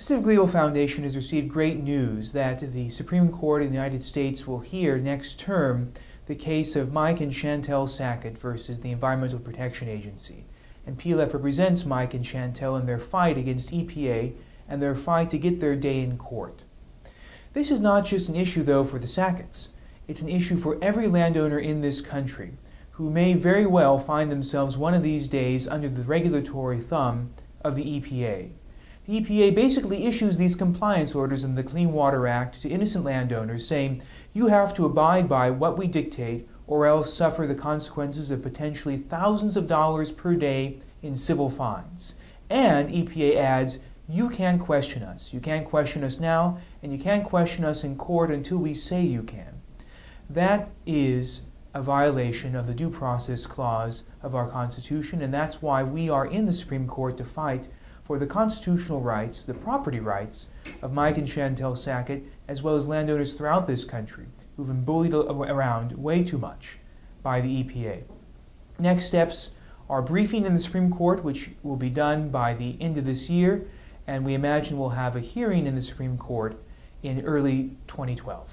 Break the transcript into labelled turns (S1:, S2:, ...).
S1: Pacific Legal Foundation has received great news that the Supreme Court of the United States will hear next term the case of Mike and Chantel Sackett versus the Environmental Protection Agency. And PLF represents Mike and Chantel in their fight against EPA and their fight to get their day in court. This is not just an issue, though, for the Sacketts. It's an issue for every landowner in this country who may very well find themselves one of these days under the regulatory thumb of the EPA. The EPA basically issues these compliance orders in the Clean Water Act to innocent landowners saying, you have to abide by what we dictate or else suffer the consequences of potentially thousands of dollars per day in civil fines. And EPA adds, you can't question us. You can't question us now, and you can't question us in court until we say you can. That is a violation of the Due Process Clause of our Constitution, and that's why we are in the Supreme Court to fight for the constitutional rights, the property rights of Mike and Chantel Sackett, as well as landowners throughout this country who've been bullied around way too much by the EPA. Next steps are briefing in the Supreme Court, which will be done by the end of this year, and we imagine we'll have a hearing in the Supreme Court in early 2012.